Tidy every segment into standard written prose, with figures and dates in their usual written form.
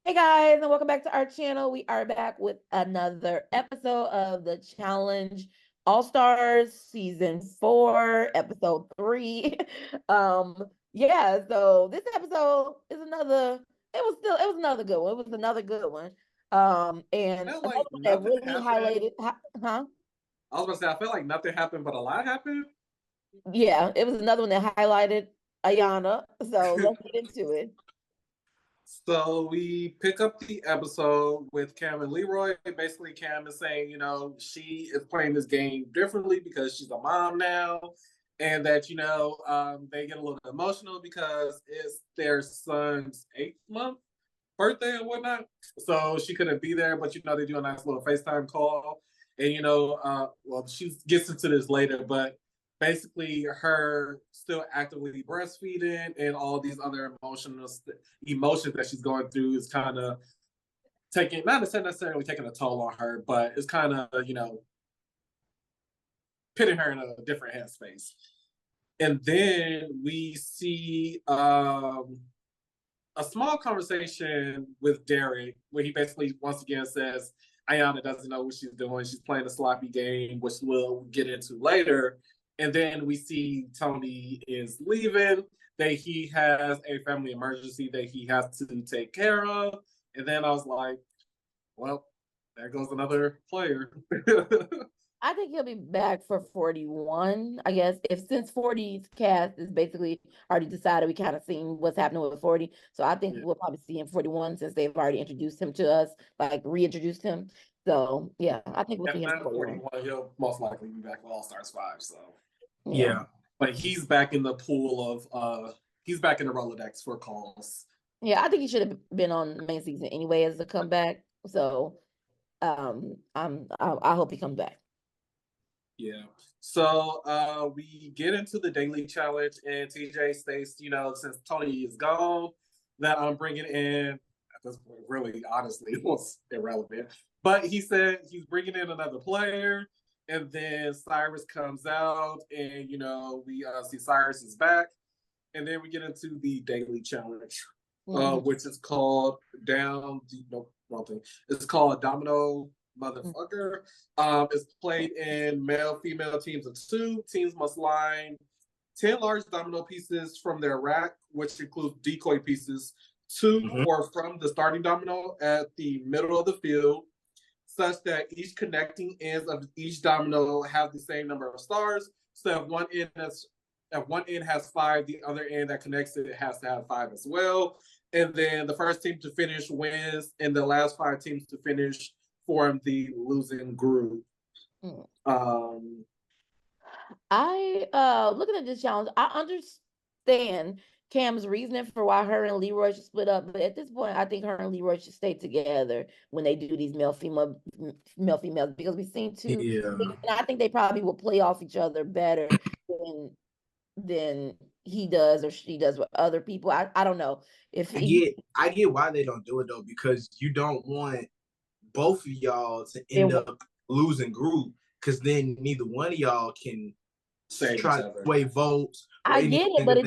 Hey guys, and welcome back to our channel. We are back with another episode of the Challenge All Stars Season 4, Episode 3. So this episode is it was another good one. It was another good one. And Felt another like one that nothing really happened. highlighted, huh? I was gonna say I felt like nothing happened, but a lot happened. Yeah, it was another one that highlighted Ayana. So let's get into it. So we pick up the episode with Cam and Leroy. Basically, Cam is saying, she is playing this game differently because she's a mom now, and that they get a little emotional because it's their son's 8th month birthday and whatnot. So she couldn't be there, but they do a nice little FaceTime call. And she gets into this later, but basically her still actively breastfeeding and all these other emotions that she's going through is kind of taking, not necessarily taking a toll on her, but it's kind of, putting her in a different headspace. And then we see a small conversation with Derek where he basically once again says Ayana doesn't know what she's doing. She's playing a sloppy game, which we'll get into later. And then we see Tony is leaving, that he has a family emergency that he has to take care of. And then I was like, well, there goes another player. I think he'll be back for 41. I guess if since 40's cast is basically already decided, we kind of seen what's happening with 40. So I think Yeah. we'll probably see him 41 since they've already introduced him to us, like reintroduced him. So yeah, I think we'll see If him not 41. 41, he'll most likely be back with All Stars 5. So Yeah. yeah. But he's back in the pool of he's back in the Rolodex for calls. Yeah, I think he should have been on the main season anyway as a comeback. So I hope he comes back. Yeah. So we get into the daily challenge, and TJ states, since Tony is gone, that I'm bringing in, at this point, really, honestly, it was irrelevant. But he said he's bringing in another player, and then Cyrus comes out, and, we see Cyrus is back. And then we get into the daily challenge, which is called wrong thing. It's called Domino Motherfucker. It's played in male, female teams of 2. Teams must line 10 large domino pieces from their rack, which includes decoy pieces, to or from the starting domino at the middle of the field, such that each connecting ends of each domino have the same number of stars. So if one end has 5, the other end that connects it has to have 5 as well. And then the first team to finish wins, and the last 5 teams to finish form the losing group. I looking at this challenge, I understand Cam's reasoning for why her and Leroy should split up, but at this point, I think her and Leroy should stay together when they do these male females because we seem to. Yeah. And I think they probably will play off each other better than he does or she does with other people. I don't know if I get why they don't do it though, because you don't want both of y'all to end up losing group, because then neither one of y'all can try to sway votes. I get it, but it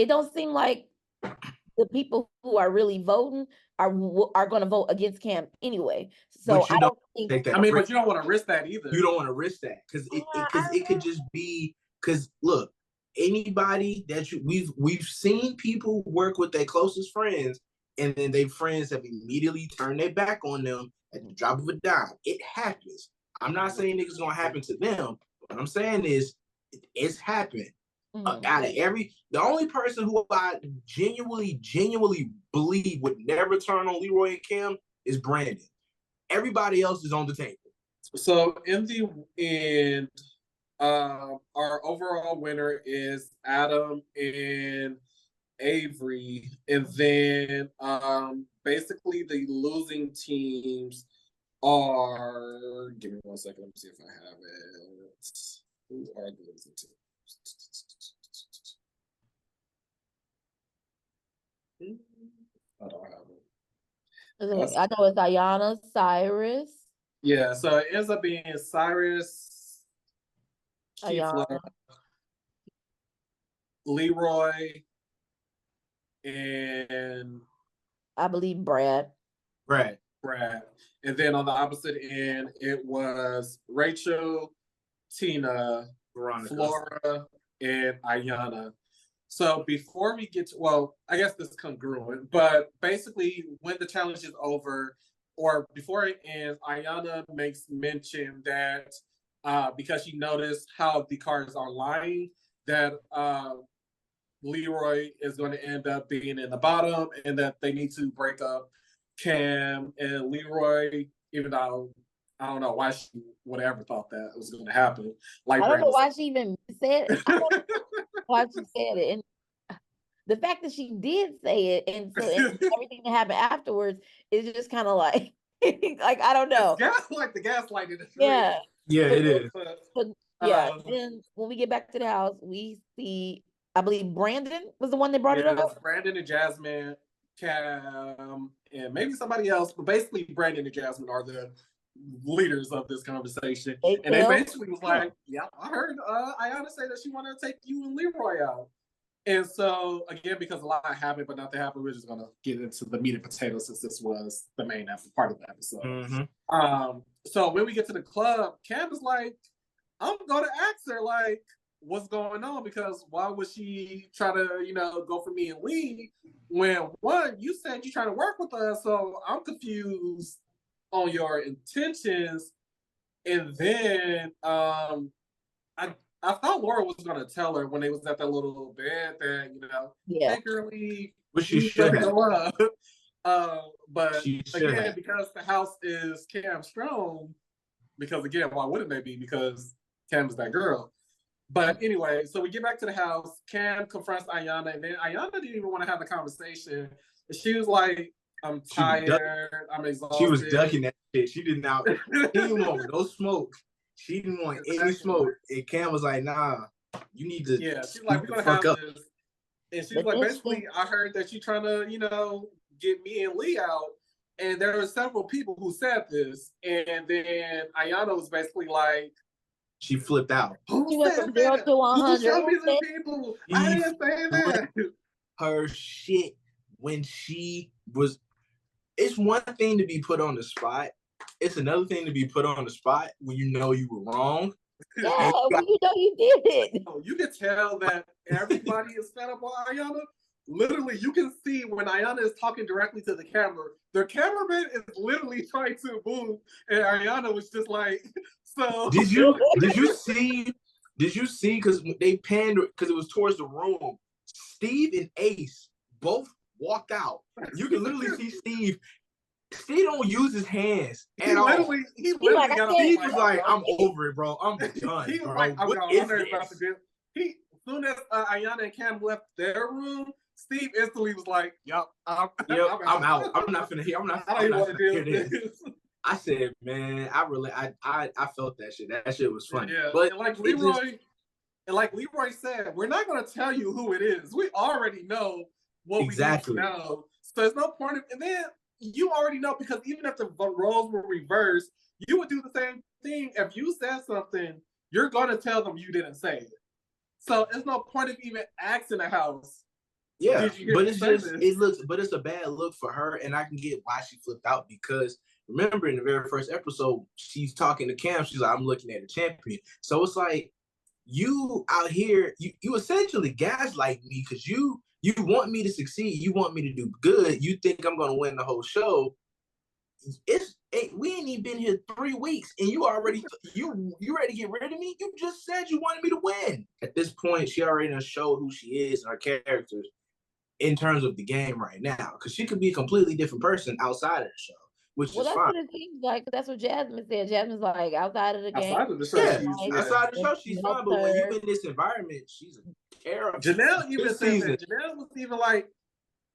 don't seem like the people who are really voting are going to vote against Cam anyway. So but you don't take that. I mean, but you don't want to risk that either. You don't want to risk that because it could just be because look, anybody that we've seen people work with their closest friends, and then their friends have immediately turned their back on them at the drop of a dime. It happens. I'm not saying it's gonna happen to them. What I'm saying is it's happened. Out of the only person who I genuinely believe would never turn on Leroy and Kim is Brandon. Everybody else is on the table. So in the end, our overall winner is Adam and Avery, and then basically the losing teams are. Give me 1 second. Let me see if I have it. Who are the losing teams? I don't have it. I know it's Ayana, Cyrus. Yeah, so it ends up being Cyrus, Keefla, Leroy, and I believe Brad. Brad. And then on the opposite end, it was Rachel, Tina, Veronica. Flora, and Ayana. So before we get to, well, I guess this is congruent, but basically when the challenge is over, or before it ends, Ayana makes mention that because she noticed how the cards are lying, that Leroy is going to end up being in the bottom, and that they need to break up Cam and Leroy, even though I don't know why she would ever thought that was going to happen. Like, I don't know why she even said it. I don't know why she said it. And the fact that she did say it, and so everything that happened afterwards is just kind of like, like, I don't know. Like the gaslighting. Yeah. It is. But yeah, then when we get back to the house, we see, I believe Brandon was the one that brought it up. Brandon and Jasmine, Cam, and maybe somebody else, but basically Brandon and Jasmine are the leaders of this conversation. And they basically was like, yeah, I heard Ayana say that she wanted to take you and Leroy out. And so, again, because a lot happened, but nothing happened, we're just going to get into the meat and potatoes since this was the main part of the episode. Mm-hmm. So when we get to the club, Cam is like, I'm going to ask her, like, what's going on? Because why would she try to, go for me and Lee when, one, you said you're trying to work with us, so I'm confused on your intentions. And then I thought Laura was going to tell her when they was at that little bed that, hey, girlie, but she should have. But again, because the house is Cam Strong, because again, why wouldn't they be? Because Cam is that girl. But anyway, so we get back to the house. Cam confronts Ayana, and then Ayana didn't even want to have the conversation. She was like, I'm tired, I'm exhausted. She was ducking that shit. She did not. She didn't want no smoke. She didn't want any smoke. And Cam was like, nah, you need to. Yeah, she's like, we're going to have this. And she's like, basically, I heard that you're trying to, get me and Lee out. And there were several people who said this. And then Ayana was basically like, she flipped out. She went from 0 to 100. Who showed me the people? I didn't say that. Her shit when she was. It's one thing to be put on the spot. It's another thing to be put on the spot when you know you were wrong. Yeah, when you know you did it. You can tell that everybody is fed up on Ayana. Literally, you can see when Ayana is talking directly to the camera, the cameraman is literally trying to move, and Ayana was just like, so. Did you see, because they panned, because it was towards the room, Steve and Ace both walked out. You can literally see Steve don't use his hands at all. He literally got up. He was like, I'm over it, bro. I'm done, he was bro. like, I'm what is about to do. As soon as Ayana and Cam left their room, Steve instantly was like, "Yup, I'm out. I'm not finna hear. I don't want to deal with this." I said, man, I felt that shit. That shit was funny. Yeah, but and like Leroy said, we're not going to tell you who it is. We already know what we need to know. So there's no point and then you already know, because even if the roles were reversed, you would do the same thing. If you said something, you're going to tell them you didn't say it. So there's no point of even asking the house. Yeah, but it's a bad look for her, and I can get why she flipped out, because remember in the very first episode, she's talking to Cam, she's like, I'm looking at a champion. So it's like, you out here, you essentially gaslight me, because you want me to succeed, you want me to do good, you think I'm gonna win the whole show. We ain't even been here 3 weeks, and you ready to get rid of me? You just said you wanted me to win. At this point, she already done showed who she is and her characters in terms of the game right now, because she could be a completely different person outside of the show, which is fine. That's what it seems like. That's what Jasmine said. Jasmine's like, outside of the game. Outside of the show, outside of the show, she's fine. But when you're in this environment, she's a character. Janelle even said that. Janelle was even like,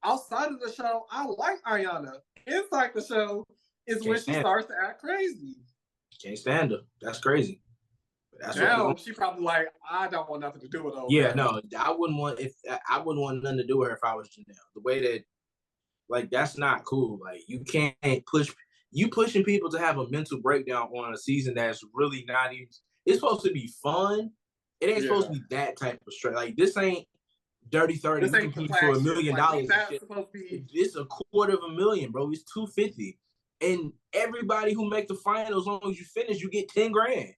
outside of the show, I like Ayana. Inside the show is when she starts to act crazy. Can't stand her. That's crazy. That's now she probably like, I don't want nothing to do with her. Yeah, no, I wouldn't want nothing to do with her if I was Janelle. The way that, like, that's not cool. Like, you can't pushing people to have a mental breakdown on a season that's really not even. It's supposed to be fun. It ain't supposed to be that type of stress. Like, this ain't Dirty 30. This We ain't the compete for $1 flagship. million. Like, And that's shit. supposed to be. It's $250,000, bro. It's $250,000. And everybody who make the finals, as long as you finish, you get $10,000.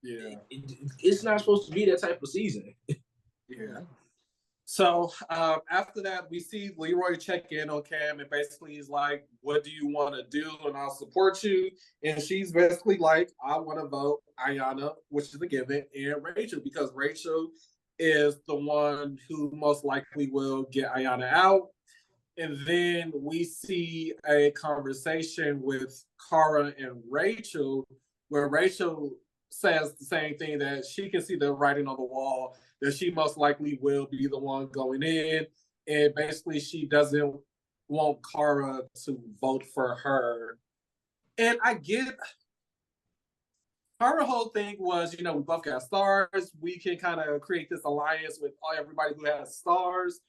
Yeah. It's not supposed to be that type of season. Yeah. So after that, we see Leroy check in on Cam, and basically he's like, "What do you want to do? And I'll support you." And she's basically like, "I want to vote Ayanna," which is a given, and Rachel, because Rachel is the one who most likely will get Ayanna out. And then we see a conversation with Cara and Rachel, where Rachel says the same thing, that she can see the writing on the wall, that she most likely will be the one going in. And basically she doesn't want Cara to vote for her. And I get her whole thing was, we both got stars. We can kind of create this alliance with everybody who has stars.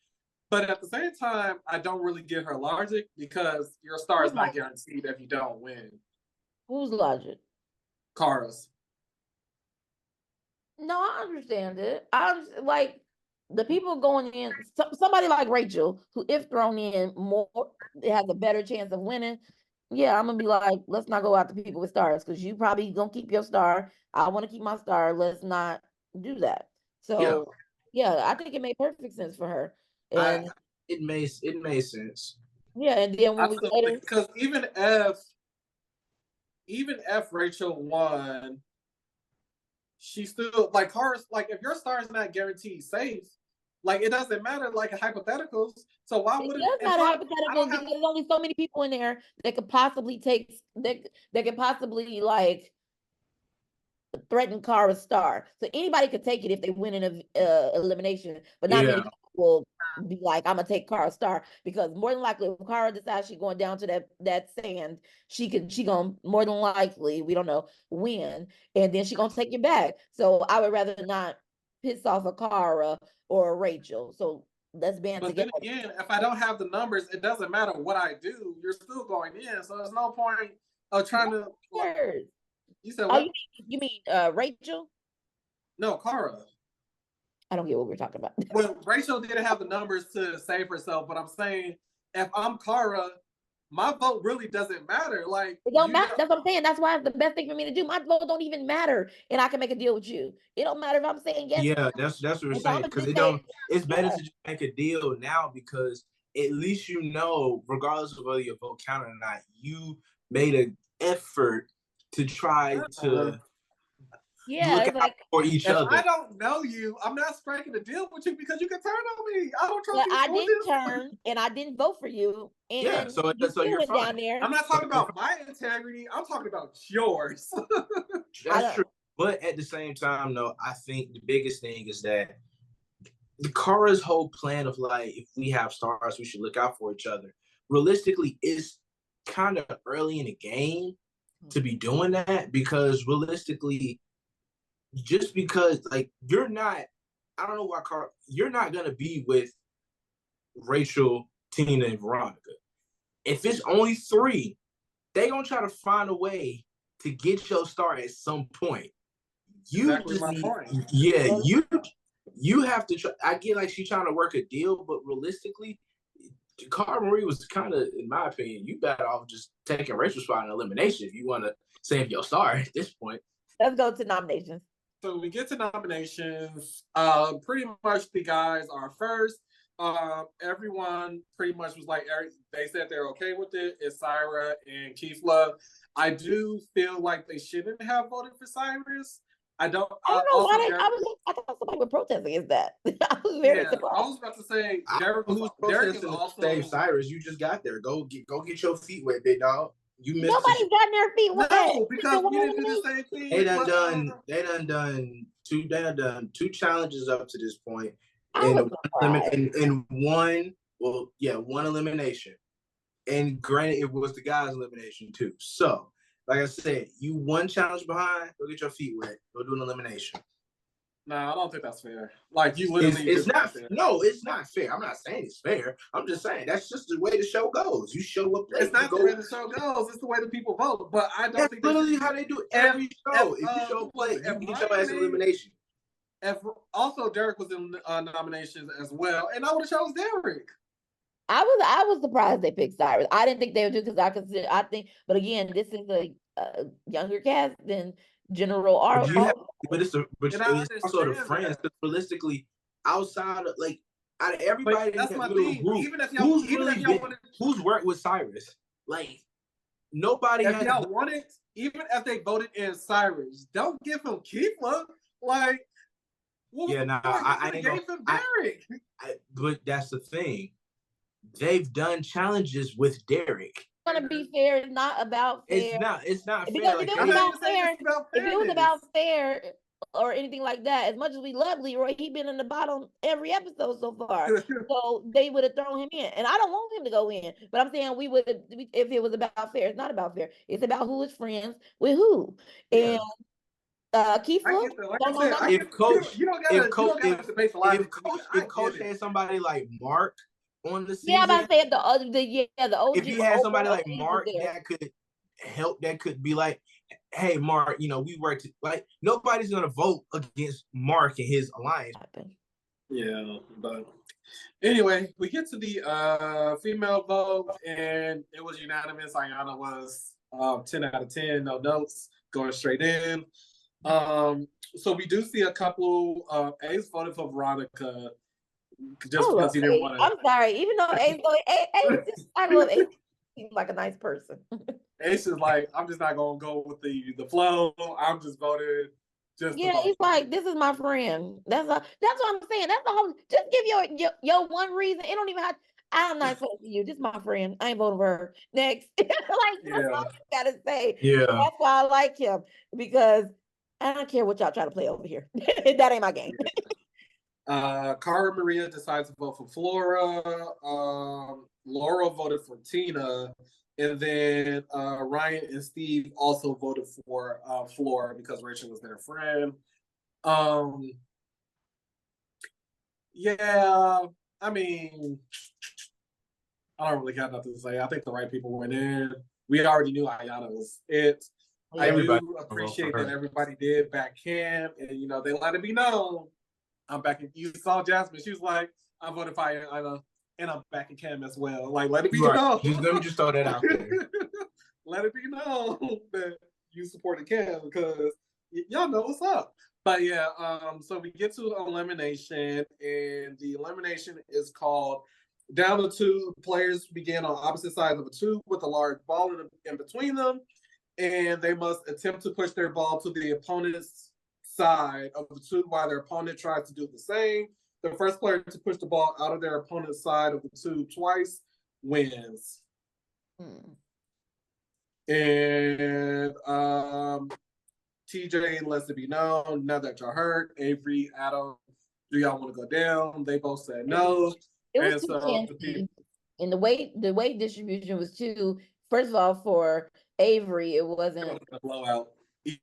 But at the same time, I don't really get her logic, because your star is not guaranteed if you don't win. Whose logic? Cara's. No, I understand it. Like the people going in, somebody like Rachel, who if thrown in more, has a better chance of winning. Yeah, I'm gonna be like, let's not go after people with stars, because you probably gonna keep your star. I want to keep my star. Let's not do that. So yeah, I think it made perfect sense for her. And it made sense. Yeah, and then when because even if Rachel won, she still, like, hers, like, if your star is not guaranteed safe, like, it doesn't matter, like, hypotheticals. So why would it? It does matter hypotheticals, because there's only so many people in there that could possibly take that could possibly like threaten Cara's star. So anybody could take it if they win in a elimination, but not many people will be like, I'm gonna take Cara's star, because more than likely if Cara decides she's going down to that sand, she gonna more than likely, we don't know, win, and then she gonna take it back. So I would rather not piss off a Cara or a Rachel. So let's band together. But then again, if I don't have the numbers, it doesn't matter what I do. You're still going in, so there's no point of trying to. You said what? You mean Rachel? No, Cara. I don't get what we're talking about. Well, Rachel didn't have the numbers to save herself, but I'm saying if I'm Cara, my vote really doesn't matter. Like, it don't matter. That's what I'm saying. That's why it's the best thing for me to do. My vote don't even matter, and I can make a deal with you. It don't matter if I'm saying yes. Yeah, that's what we're saying, because it don't. It's better to just make a deal now, because at least regardless of whether your vote counted or not, you made an effort to try to look out for each other. I don't know you. I'm not striking a deal with you because you can turn on me. I don't trust you. I didn't turn, and I didn't vote for you. And so you're fine. Down there. I'm not talking about my integrity. I'm talking about yours. That's true. But at the same time, though, I think the biggest thing is that the Cara's whole plan of, like, if we have stars, we should look out for each other. Realistically, it's kind of early in the game to be doing that, because realistically, just because, like, you're not, I don't know why you're not gonna be with Rachel, Tina, and Veronica. If it's only 3, they gonna try to find a way to get your star at some point. You just need, you have to try. I get like she's trying to work a deal, but realistically, Cara Marie was kind of, in my opinion, you better off just taking Rachel's spot in elimination if you want to save your star at this point. Let's go to nominations. So we get to nominations. Pretty much the guys are first. Everyone pretty much was like, they said they're okay with it. It's Syra and Keith Love. I do feel like they shouldn't have voted for Cyrus. I don't know why I thought somebody would protest against that. I was very surprised. I was about to say, Derek is also Dave Cyrus. You just got there. Go get your feet wet, big dog. You missed. Nobody's gotten their feet wet. No, because we didn't do the same thing. They done done 2 challenges up to this point, and one elimination. And granted, it was the guys' elimination too. So, like I said, you 1 challenge behind. Go get your feet wet. Go do an elimination. No, I don't think that's fair. Like, you literally, it's not fair. No, it's not fair. I'm not saying it's fair. I'm just saying that's just the way the show goes. You show up. It's not the way the show goes. It's the way the people vote. But I don't think that's literally how they do every show. If you show up late, you get your ass elimination. if also Derek was in nominations as well, and I would have chose Derek. I was surprised they picked Cyrus. I didn't think they would do because I think, but again, this is a younger cast than General R. But you have, but it's And I it's also the understand friends. that. Because realistically, outside of like out of everybody But that's in my that little thing. group, Even if y'all wanted, who's worked with Cyrus? Like nobody if has. y'all wanted, even if they voted in Cyrus, don't give him Keefa. Like, what Yeah, was nah, the point? I You ain't gave him Derek. but that's the thing. They've done challenges with Derek. It's gonna be fair. It's not about fair. It's not fair. Because Like, if it I'm was not about even saying fair, it's about if it was fairness. about fair or anything like that, as much as we love Leroy, he been in the bottom every episode so far. So they would have thrown him in, and I don't want him to go in. But I'm saying we would, if it was about fair. It's not about fair. It's about who is friends with who. Yeah. And Keith, I get that. Like I said, if coach, you don't gotta debate the logic. if coach had somebody like Mark on the season, yeah, I'm about to say the OG. if he had somebody like OG was Mark there. that could help, that could be like, hey, Mark, you know, we worked. Like nobody's gonna vote against Mark and his alliance. Yeah, but anyway, we get to the female vote, and it was unanimous. Ayana was 10 out of 10, no notes, going straight in. So we do see a couple. Ace voted for Veronica just because he didn't want to. I'm sorry, even though Ace, I love Ace. He's like a nice person. Ace is like, I'm just not gonna go with the flow. I'm just voting. Yeah, he's like, this is my friend. That's what I'm saying. That's the whole. Just give your one reason. It don't even have. I'm not voting for you. This is my friend. I ain't voting for her. Next, like that's all you gotta say. Yeah, that's why I like him because I don't care what y'all try to play over here. That ain't my game. Cara Maria decides to vote for Flora. Laura voted for Tina. And then Ryan and Steve also voted for Flora because Rachel was their friend. Yeah, I mean, I don't really got nothing to say. I think the right people went in. We already knew Ayana was it. I do appreciate that everybody did back Cam, and you know they let it be known. I'm back. You saw Jasmine; she was like, "I voted for Ayana, and I'm back in Cam as well." Like, let it be known. Let me just throw that out there. Let it be known that you supported Cam because y'all know what's up. But yeah, so we get to elimination, and the elimination is called down to two. Players begin on opposite sides of a tube with a large ball in between them, and they must attempt to push their ball to the opponent's side of the tube while their opponent tries to do the same. The first player to push the ball out of their opponent's side of the tube twice wins. And TJ lets it be known, now that you're hurt, Avery, Adam, do y'all want to go down? They both said no. It was too and the weight distribution was too. First of all, for Avery, it wasn't a blowout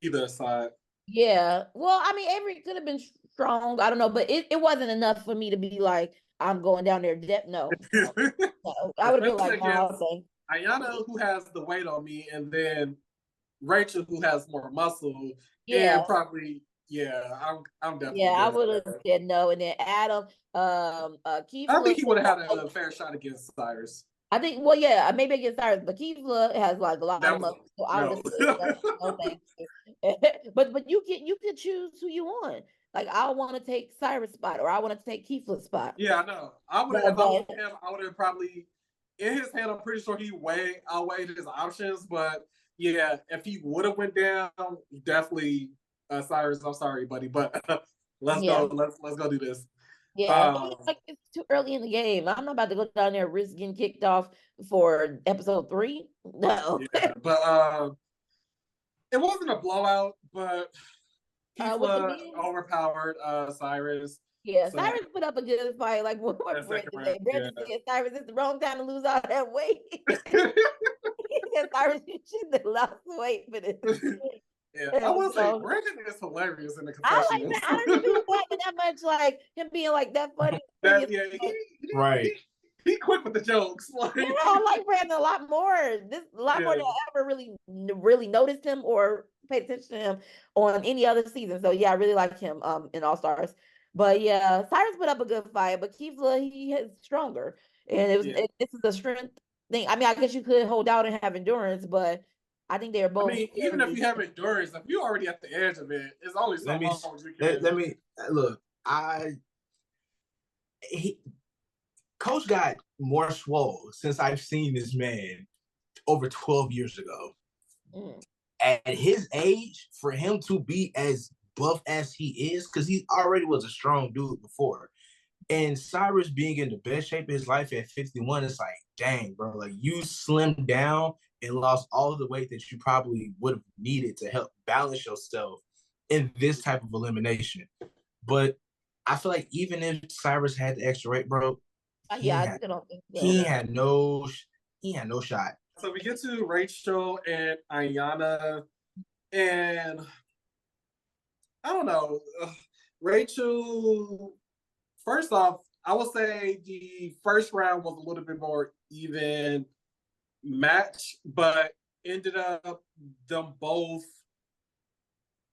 either side. Yeah, well, I mean, Avery could have been strong. I don't know, but it wasn't enough for me to be like, I'm going down there. No, I would have been like, no, Ayana, who has the weight on me, and then Rachel, who has more muscle. Yeah, and probably. Yeah, I'm definitely. Yeah, I would have said no, and then Adam, Keith. I think he would have had a fair shot against Cyrus. I think, well, yeah, maybe against Cyrus, but Keithla has like a lot of muscle. So I would have said no, thank you. But you can choose who you want. Like I want to take Cyrus' spot, or I want to take Keith's spot. Yeah, I know. I would have. If I was him, I would have probably in his head. I'm pretty sure he outweighed his options. But yeah, if he would have went down, definitely Cyrus. I'm sorry, buddy, but let's go. Let's go do this. Yeah, it's too early in the game. I'm not about to go down there risk getting kicked off for episode 3. No. Yeah, but it wasn't a blowout, but Keithla overpowered Cyrus. Yeah, so Cyrus put up a good fight. Like what Brent said. Brent said, Cyrus, it's the wrong time to lose all that weight. He said, Cyrus, you shouldn't have lost weight for this. Yeah, I will say Brandon is hilarious in the confessionals. I don't even like that much, like him being like that funny. Right. He quick with the jokes. Like, I like Brandon a lot more. More than I ever really noticed him or paid attention to him on any other season. So yeah, I really like him in All Stars. But yeah, Cyrus put up a good fight, but Keefla, he is stronger. And Yeah. this is a strength thing. I mean, I guess you could hold out and have endurance, but I think they're I both. mean, even if you have endurance, if you're already at the edge of it, it's only so long you can. Let me look. Coach got more swole since I've seen this man over 12 years ago. Mm. At his age, for him to be as buff as he is, because he already was a strong dude before, and Cyrus being in the best shape of his life at 51, it's like, dang, bro, like you slimmed down and lost all the weight that you probably would have needed to help balance yourself in this type of elimination. But I feel like even if Cyrus had the extra weight, bro, I still don't think so. he had no shot. So we get to Rachel and Ayanna, and I don't know. Rachel, first off, I would say the first round was a little bit more even match, but ended up them both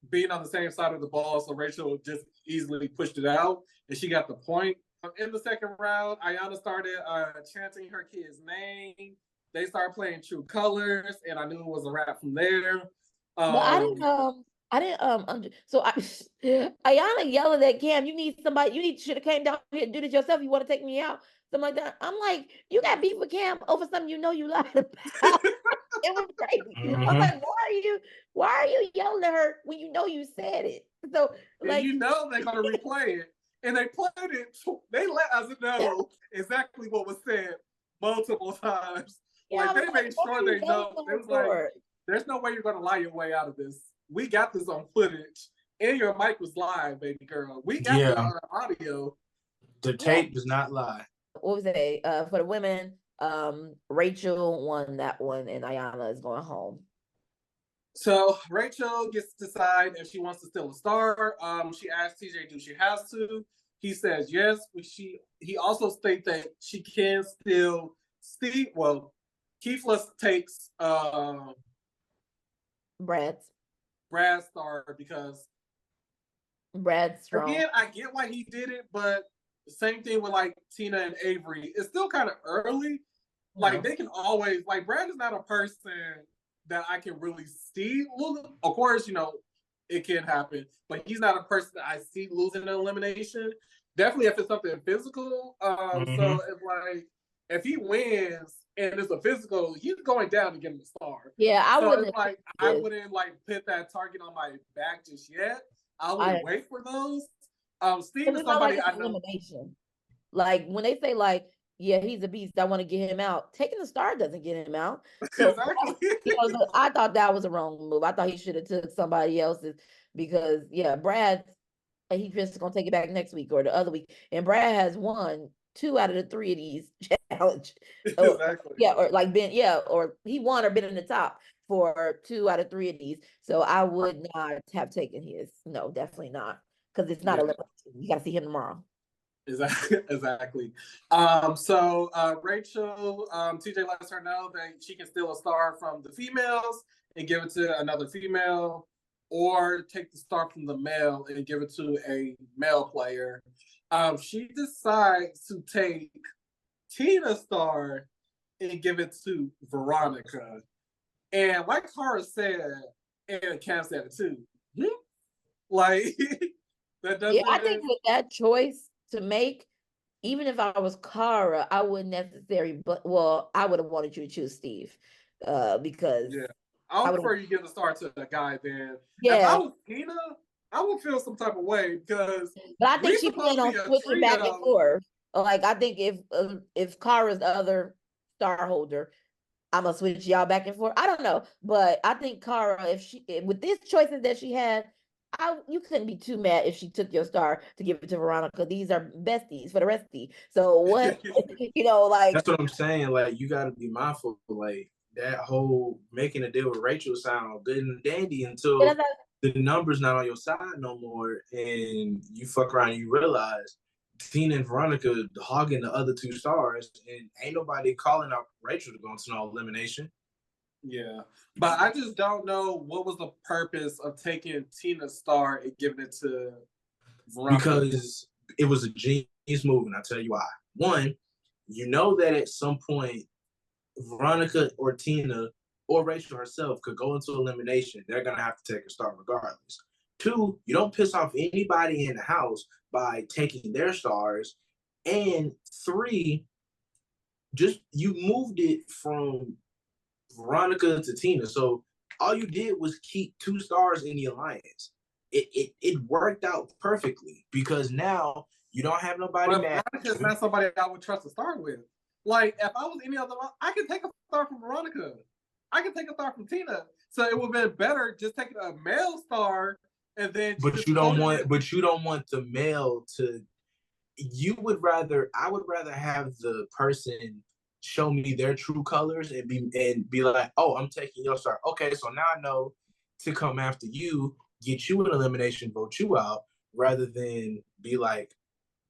being on the same side of the ball. So Rachel just easily pushed it out, and she got the point. In the second round, Ayanna started chanting her kid's name. They started playing True Colors, and I knew it was a wrap from there. But I didn't so Ayanna yelling at Cam, you need somebody, should have came down here and do this yourself. You want to take me out, something like that. I'm like, you got beef with Cam over something you know you lied about. It was crazy. Mhm. I'm like, why are you yelling at her when you know you said it? So like, and you know they're gonna replay it, and they played it. They let us know exactly what was said multiple times. yeah, Like they like, made sure they know. It was like, for? there's no way you're gonna lie your way out of this. We got this on footage, and your mic was live, baby girl. We got the audio. The tape does not lie. What was it? For the women, Rachel won that one, and Ayanna is going home. So Rachel gets to decide if she wants to steal a star. She asks TJ, do she has to? He says yes. He also states that she can still Steve. Well, Keefla takes Brad's star because Brad's strong. Again, I get why he did it, but same thing with like Tina and Avery. It's still kind of early. Like they can always like Brad is not a person that I can really see. Of course, you know, it can happen, but he's not a person that I see losing an elimination. Definitely if it's something physical. So if he wins and it's a physical, he's going down to get him a star. Yeah, I wouldn't put that target on my back just yet. I would wait for those. Steve is like somebody I know. Elimination. Like when they say like, yeah, he's a beast, I want to get him out. Taking the star doesn't get him out. So, Exactly. I thought that was a wrong move. I thought he should have took somebody else's because Brad, he's just gonna take it back next week or the other week. And Brad has won 2 out of the 3 of these challenges. Exactly. Or he won or been in the top for 2 out of 3 of these. So I would not have taken his. No, definitely not. Because it's not a limit. You gotta see him tomorrow. Exactly. So Rachel, TJ lets her know that she can steal a star from the females and give it to another female, or take the star from the male and give it to a male player. She decides to take Tina's star and give it to Veronica. And like Cara said, and Cam said it too, like that doesn't. I think with that choice to make, even if I was Cara, I wouldn't necessarily, I would have wanted you to choose Steve. Because I would prefer you give the star to a guy then. Yeah. If I was Tina, I would feel some type of way because. But I think she planned on switching back and forth. Like I think if Cara's the other star holder, I'm gonna switch y'all back and forth. I don't know, but I think Cara, with these choices that she had, you couldn't be too mad if she took your star to give it to Veronica. These are besties for the rest of you. So what, like that's what I'm saying. Like you got to be mindful. Like that whole making a deal with Rachel sound good and dandy until the number's not on your side no more, and you fuck around and you realize Tina and Veronica hogging the other 2 stars, and ain't nobody calling out Rachel to go into no elimination. Yeah, but I just don't know what was the purpose of taking Tina's star and giving it to Veronica. Because it was a genius move, and I'll tell you why. One, you know that at some point, Veronica or Tina or Rachel herself could go into elimination. They're gonna have to take a star regardless. Two, you don't piss off anybody in the house by taking their stars. And three, just you moved it from Veronica to Tina. So all you did was keep 2 stars in the alliance. It worked out perfectly because now you don't have nobody mad. Veronica's not somebody I would trust to start with. Like, if I was any other, I could take a star from Veronica. I could take a star from Tina. So it would have been better just taking a male star and then. But you don't want. But you don't want the male to. You would rather. I would rather have the person show me their true colors and be like, oh, I'm taking your star. Okay, so now I know to come after you, get you an elimination, vote you out, rather than be like,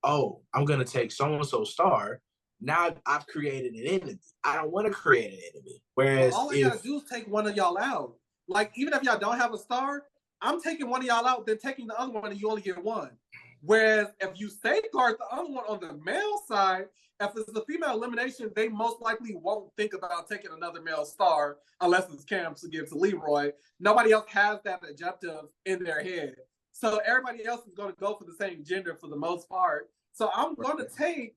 oh, I'm gonna take so and so star. Now I've created an enemy. I don't want to create an enemy. Whereas all I gotta do is take one of y'all out. Like, even if y'all don't have a star, I'm taking one of y'all out, then taking the other one, and you only get one. Whereas if you safeguard the other one on the male side, if it's a female elimination, they most likely won't think about taking another male star unless it's Cam to give to Leroy. Nobody else has that objective in their head. So everybody else is going to go for the same gender for the most part. So I'm going to take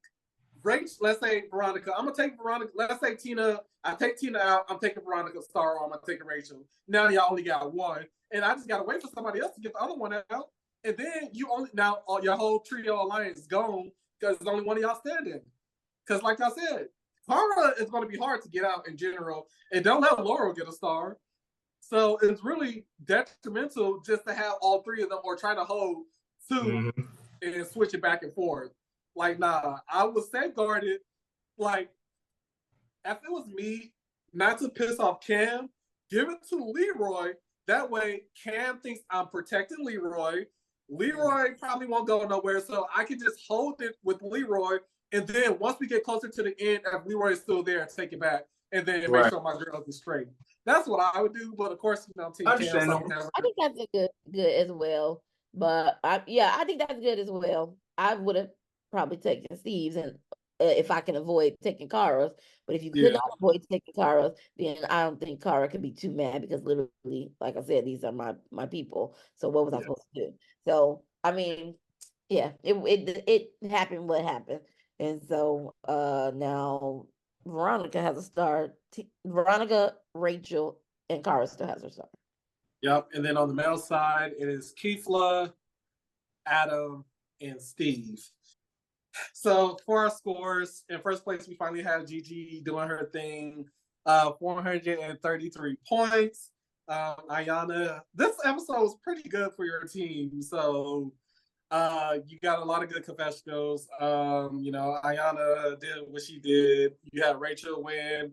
Rachel, let's say Veronica. I'm going to take Veronica. Let's say Tina. I take Tina out. I'm taking Veronica's star on. I'm taking Rachel. Now y'all only got one. And I just got to wait for somebody else to get the other one out. And then you only, now your whole trio alliance is gone because there's only one of y'all standing. Because like I said, Cara is going to be hard to get out in general. And don't let Laurel get a star. So it's really detrimental just to have all three of them or try to hold two and switch it back and forth. Like, nah, I was safeguarded. Like, if it was me, not to piss off Cam, give it to Leroy. That way, Cam thinks I'm protecting Leroy. Leroy probably won't go nowhere, so I can just hold it with Leroy. And then once we get closer to the end, if Leroy is still there, take it back. And then make sure my girls are straight. That's what I would do. But of course, you know, Team Cam. I think that's a good as well. But I think that's good as well. I would have probably taken Steve's, and if I can avoid taking Cara's. But if you could not avoid taking Cara's, then I don't think Cara could be too mad because literally, like I said, these are my people. So what was I supposed to do? So I mean, yeah, it happened what happened. And so now Veronica has a star. Veronica, Rachel, and Cara still has her star. Yep. And then on the male side, it is Keefla, Adam, and Steve. So for our scores, in first place, we finally had Gigi doing her thing. 433 points. Ayana, this episode was pretty good for your team. So you got a lot of good confessionals. You know, Ayana did what she did. You had Rachel win.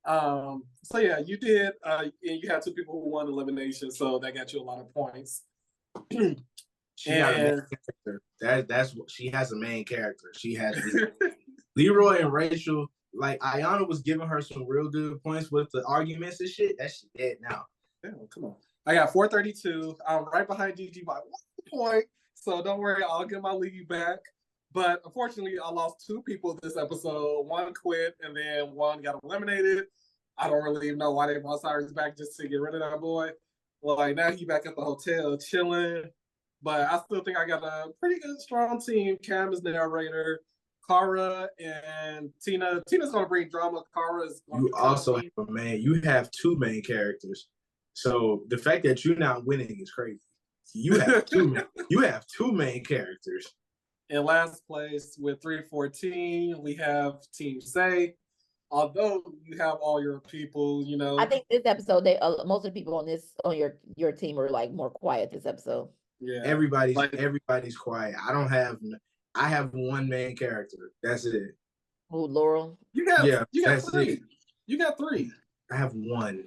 So yeah, you did. And you had two people who won elimination, so that got you a lot of points. She got a main character. That's what she has, a main character. She has Leroy and Rachel. Like, Ayana was giving her some real good points with the arguments and shit. That shit dead now. Damn, come on. I got 432. I'm right behind Gigi by 1 point. So don't worry, I'll get my lead back. But unfortunately, I lost 2 people this episode. One quit, and then one got eliminated. I don't really even know why they brought Cyrus back just to get rid of that boy. Well, like, now he back at the hotel chilling. But I still think I got a pretty good, strong team. Cam is the narrator. Cara and Tina. Tina's going to bring drama. Cara is going to also have a man. You have 2 main characters. So the fact that you're not winning is crazy. You have 2 you have 2 main characters. In last place with 314, we have Team Say. Although you have all your people, you know. I think this episode, most of the people on your team are like more quiet this episode. Yeah, everybody's quiet. I have 1 main character. That's it. Oh, Laurel. You got 3. It. You got 3. I have 1.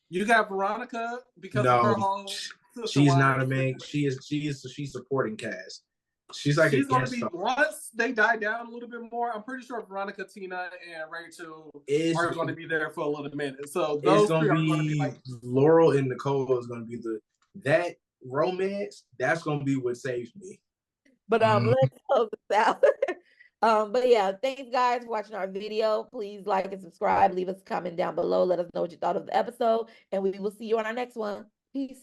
You got Veronica because of her whole. She's not a main. She's supporting cast. She's like she's a gonna guest be star. once they die down a little bit more. I'm pretty sure Veronica, Tina, and Rachel are going to be there for a little minute. So those It's gonna three are going to be be like Laurel and Nicole is gonna be that romance. That's gonna be what saves me. But let's close this out. But yeah, thanks guys for watching our video. Please like and subscribe. Leave us a comment down below. Let us know what you thought of the episode, and we will see you on our next one. Peace.